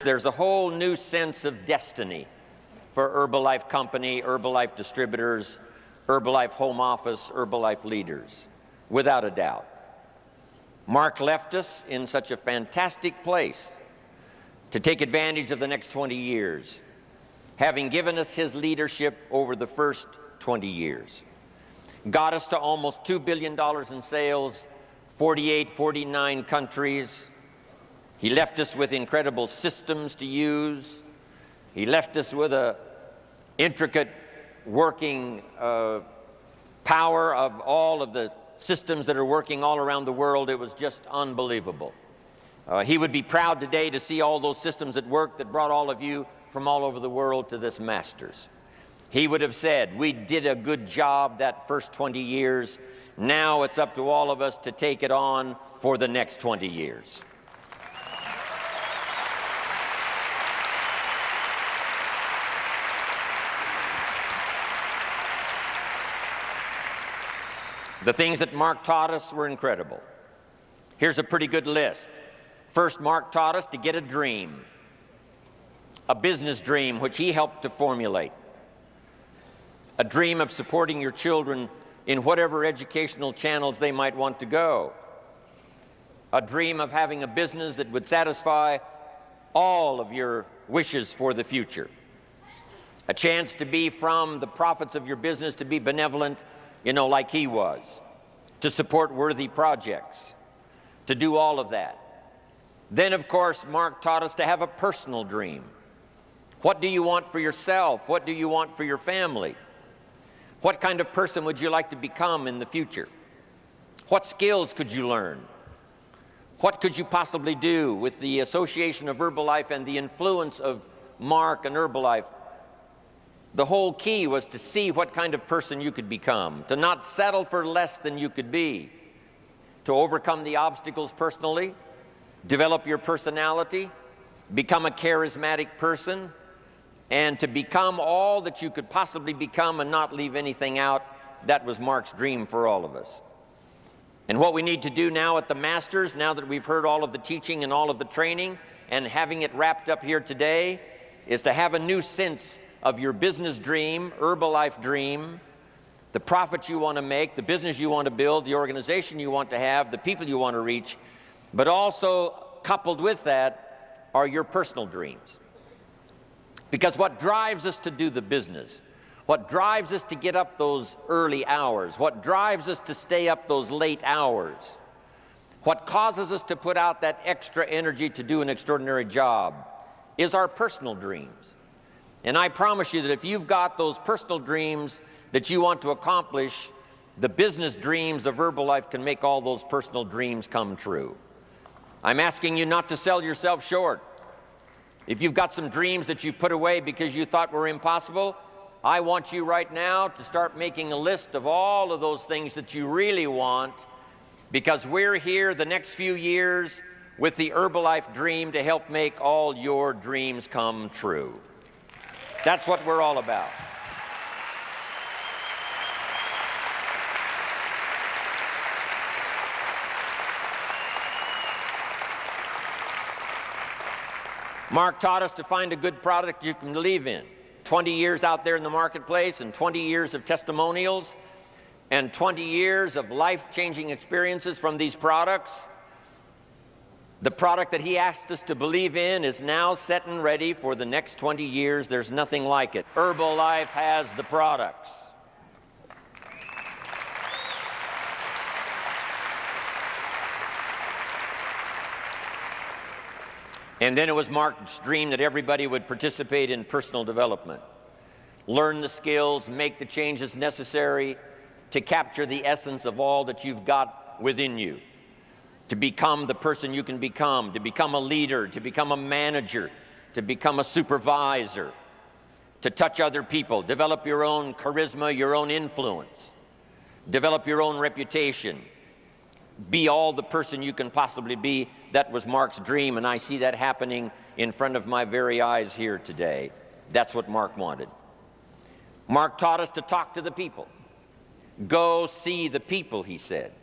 there's a whole new sense of destiny for Herbalife Company, Herbalife distributors, Herbalife home office, Herbalife leaders, without a doubt. Mark left us in such a fantastic place to take advantage of the next 20 years, having given us his leadership over the first 20 years. Got us to almost $2 billion in sales, 48, 49 countries. He left us with incredible systems to use. He left us with an intricate working power of all of the systems that are working all around the world. It was just unbelievable. He would be proud today to see all those systems at work that brought all of you from all over the world to this Masters. He would have said, we did a good job that first 20 years. Now it's up to all of us to take it on for the next 20 years. The things that Mark taught us were incredible. Here's a pretty good list. First, Mark taught us to get a dream, a business dream which he helped to formulate. A dream of supporting your children in whatever educational channels they might want to go. A dream of having a business that would satisfy all of your wishes for the future. A chance to be from the profits of your business, to be benevolent, like he was, to support worthy projects, to do all of that. Then, of course, Mark taught us to have a personal dream. What do you want for yourself? What do you want for your family? What kind of person would you like to become in the future? What skills could you learn? What could you possibly do with the association of Herbalife and the influence of Mark and Herbalife? The whole key was to see what kind of person you could become, to not settle for less than you could be, to overcome the obstacles personally, develop your personality, become a charismatic person, and to become all that you could possibly become and not leave anything out. That was Mark's dream for all of us. And what we need to do now at the Masters, now that we've heard all of the teaching and all of the training and having it wrapped up here today, is to have a new sense of your business dream, Herbalife dream, the profit you want to make, the business you want to build, the organization you want to have, the people you want to reach, but also coupled with that are your personal dreams. Because what drives us to do the business, what drives us to get up those early hours, what drives us to stay up those late hours, what causes us to put out that extra energy to do an extraordinary job is our personal dreams. And I promise you that if you've got those personal dreams that you want to accomplish, the business dreams of Herbalife can make all those personal dreams come true. I'm asking you not to sell yourself short. If you've got some dreams that you've put away because you thought were impossible, I want you right now to start making a list of all of those things that you really want, because we're here the next few years with the Herbalife dream to help make all your dreams come true. That's what we're all about. Mark taught us to find a good product you can believe in. 20 years out there in the marketplace, and 20 years of testimonials, and 20 years of life-changing experiences from these products. The product that he asked us to believe in is now set and ready for the next 20 years. There's nothing like it. Herbalife has the products. And then it was Mark's dream that everybody would participate in personal development. Learn the skills, make the changes necessary to capture the essence of all that you've got within you. To become the person you can become, to become a leader, to become a manager, to become a supervisor, to touch other people, develop your own charisma, your own influence, develop your own reputation, be all the person you can possibly be. That was Mark's dream, and I see that happening in front of my very eyes here today. That's what Mark wanted. Mark taught us to talk to the people. Go see the people, he said.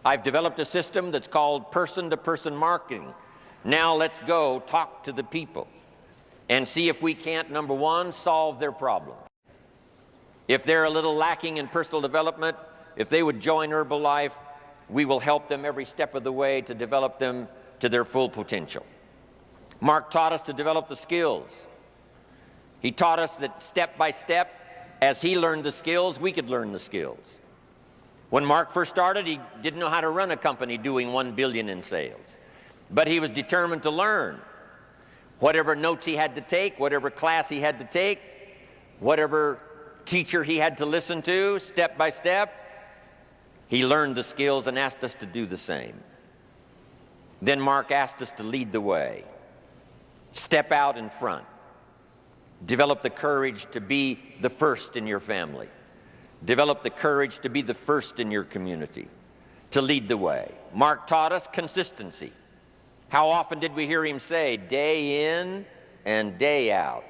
I've developed a system that's called person-to-person marketing, Now let's go talk to the people and see if we can't, number one, solve their problem. If they're a little lacking in personal development, if they would join Herbalife, we will help them every step of the way to develop them to their full potential. Mark taught us to develop the skills. He taught us that step by step, as he learned the skills, we could learn the skills. When Mark first started, he didn't know how to run a company doing $1 billion in sales. But he was determined to learn. Whatever notes he had to take, whatever class he had to take, whatever teacher he had to listen to, step by step, he learned the skills and asked us to do the same. Then Mark asked us to lead the way. Step out in front. Develop the courage to be the first in your family. Develop the courage to be the first in your community, to lead the way. Mark taught us consistency. How often did we hear him say, day in and day out,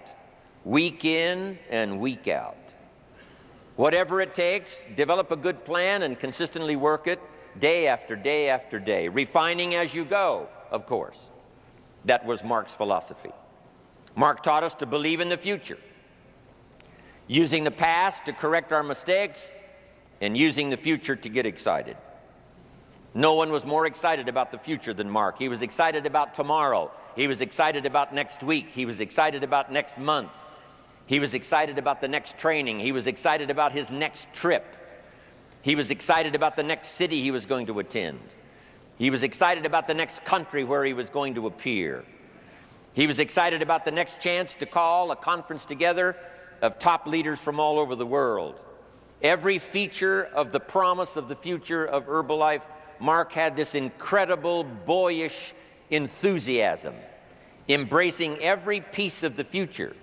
week in and week out? Whatever it takes, develop a good plan and consistently work it day after day after day, refining as you go, of course. That was Mark's philosophy. Mark taught us to believe in the future, using the past to correct our mistakes and using the future to get excited. No one was more excited about the future than Mark. He was excited about tomorrow. He was excited about next week. He was excited about next month. He was excited about the next training. He was excited about his next trip. He was excited about the next city he was going to attend. He was excited about the next country where he was going to appear. He was excited about the next chance to call a conference together of top leaders from all over the world. Every feature of the promise of the future of Herbalife, Mark had this incredible, boyish enthusiasm, embracing every piece of the future,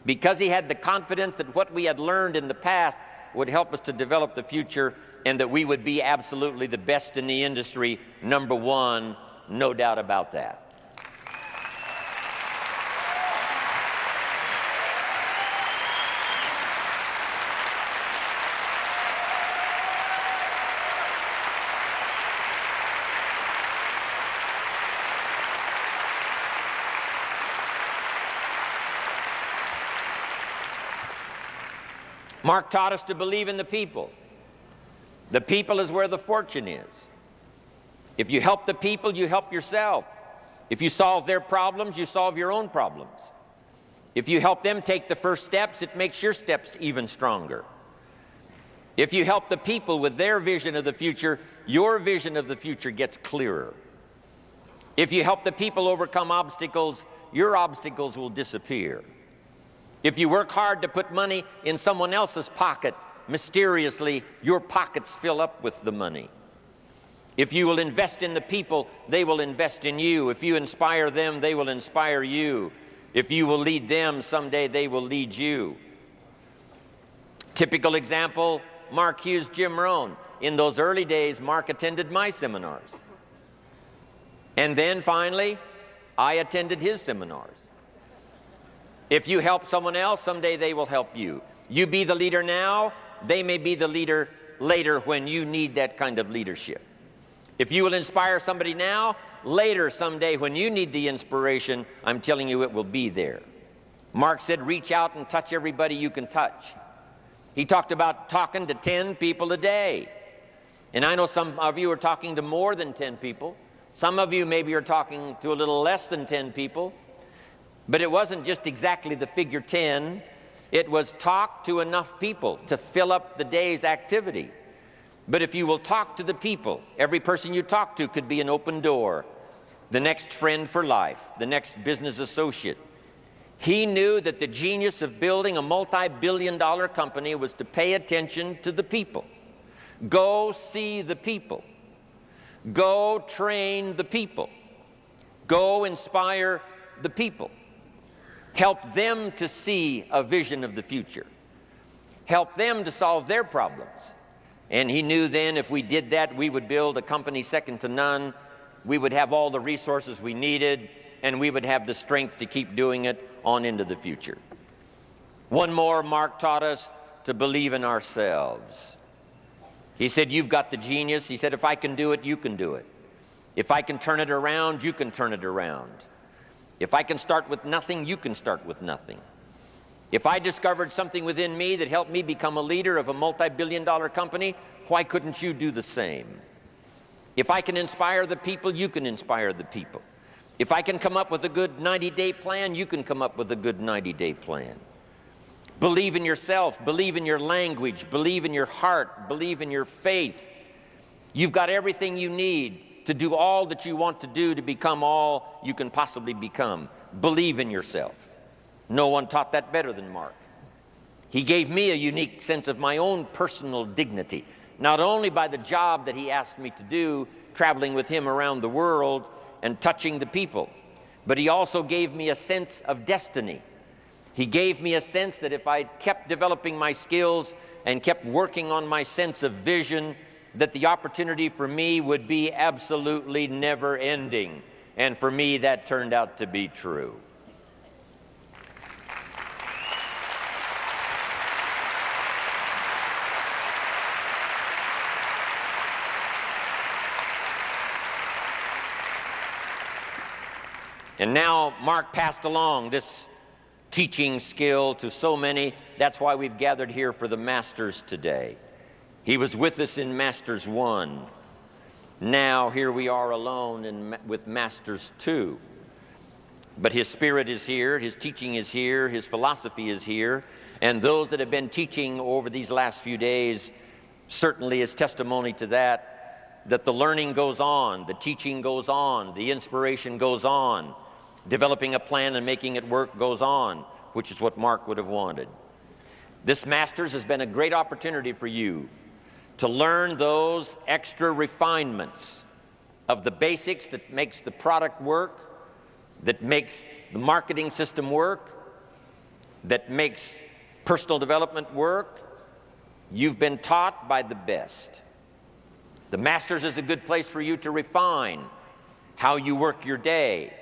because he had the confidence that what we had learned in the past would help us to develop the future and that we would be absolutely the best in the industry, number one, no doubt about that. Mark taught us to believe in the people. The people is where the fortune is. If you help the people, you help yourself. If you solve their problems, you solve your own problems. If you help them take the first steps, it makes your steps even stronger. If you help the people with their vision of the future, your vision of the future gets clearer. If you help the people overcome obstacles, your obstacles will disappear. If you work hard to put money in someone else's pocket, mysteriously, your pockets fill up with the money. If you will invest in the people, they will invest in you. If you inspire them, they will inspire you. If you will lead them, someday they will lead you. Typical example, Mark used Jim Rohn. In those early days, Mark attended my seminars. And then finally, I attended his seminars. If you help someone else, someday they will help you. You be the leader now, they may be the leader later when you need that kind of leadership. If you will inspire somebody now, later someday when you need the inspiration, I'm telling you it will be there. Mark said, reach out and touch everybody you can touch. He talked about talking to 10 people a day. And I know some of you are talking to more than 10 people. Some of you maybe are talking to a little less than 10 people. But it wasn't just exactly the figure 10. It was talk to enough people to fill up the day's activity. But if you will talk to the people, every person you talk to could be an open door, the next friend for life, the next business associate. He knew that the genius of building a multi-billion-dollar company was to pay attention to the people. Go see the people. Go train the people. Go inspire the people. Help them to see a vision of the future. Help them to solve their problems. And he knew then if we did that, we would build a company second to none. We would have all the resources we needed, and we would have the strength to keep doing it on into the future. One more, Mark taught us to believe in ourselves. He said, you've got the genius. He said, if I can do it, you can do it. If I can turn it around, you can turn it around. If I can start with nothing, you can start with nothing. If I discovered something within me that helped me become a leader of a multi-billion-dollar company, why couldn't you do the same? If I can inspire the people, you can inspire the people. If I can come up with a good 90-day plan, you can come up with a good 90-day plan. Believe in yourself, believe in your language, believe in your heart, believe in your faith. You've got everything you need to do all that you want to do to become all you can possibly become. Believe in yourself. No one taught that better than Mark. He gave me a unique sense of my own personal dignity, not only by the job that he asked me to do, traveling with him around the world and touching the people, but he also gave me a sense of destiny. He gave me a sense that if I kept developing my skills and kept working on my sense of vision, that the opportunity for me would be absolutely never ending. And for me, that turned out to be true. And now Mark passed along this teaching skill to so many. That's why we've gathered here for the Masters today. He was with us in Masters 1. Now here we are alone with Masters 2. But his spirit is here, his teaching is here, his philosophy is here, and those that have been teaching over these last few days certainly is testimony to that the learning goes on, the teaching goes on, the inspiration goes on. Developing a plan and making it work goes on, which is what Mark would have wanted. This Masters has been a great opportunity for you to learn those extra refinements of the basics that makes the product work, that makes the marketing system work, that makes personal development work. You've been taught by the best. The Masters is a good place for you to refine how you work your day,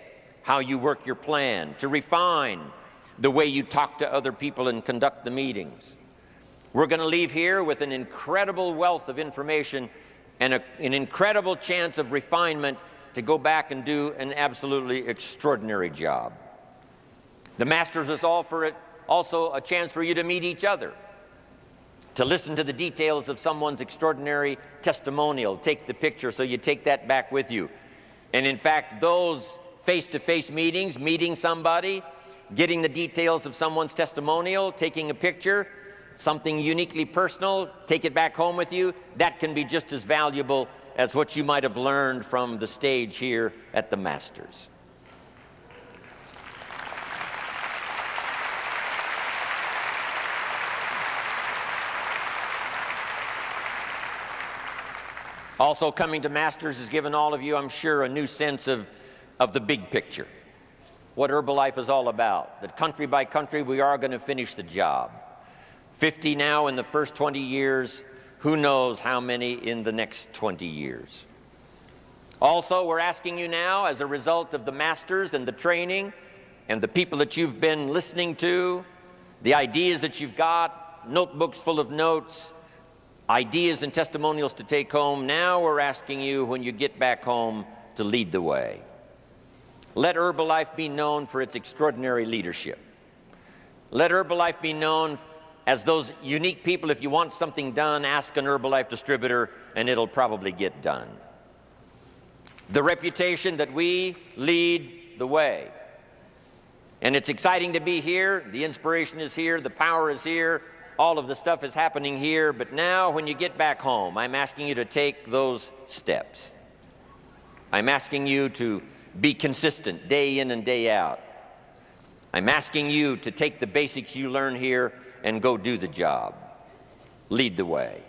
how you work your plan, to refine the way you talk to other people and conduct the meetings. We're going to leave here with an incredible wealth of information and an incredible chance of refinement to go back and do an absolutely extraordinary job. The Masters is also a chance for you to meet each other, to listen to the details of someone's extraordinary testimonial, take the picture so you take that back with you. And in fact, those face-to-face meetings, meeting somebody, getting the details of someone's testimonial, taking a picture, something uniquely personal, take it back home with you, that can be just as valuable as what you might have learned from the stage here at the Masters. Also coming to Masters has given all of you, I'm sure, a new sense of the big picture, what Herbalife is all about, that country by country we are going to finish the job. 50 now in the first 20 years, who knows how many in the next 20 years. Also, we're asking you now, as a result of the Masters and the training and the people that you've been listening to, the ideas that you've got, notebooks full of notes, ideas and testimonials to take home, now we're asking you, when you get back home, to lead the way. Let Herbalife be known for its extraordinary leadership. Let Herbalife be known as those unique people. If you want something done, ask an Herbalife distributor and it'll probably get done. The reputation that we lead the way. And it's exciting to be here. The inspiration is here. The power is here. All of the stuff is happening here. But now when you get back home, I'm asking you to take those steps. I'm asking you to be consistent day in and day out. I'm asking you to take the basics you learn here and go do the job. Lead the way.